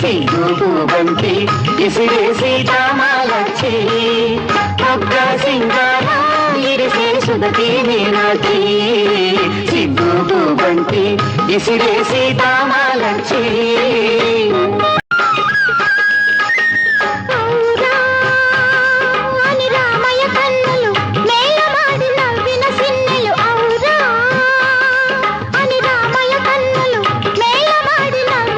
సిగ్గు బంతి ఇసిరే సీతామాలచ్చి ఒక్క సింగారా ఇరిసే సుగతి మీనాటి సిగ్గు బంతి ఇసిరే సీతామాలచ్చి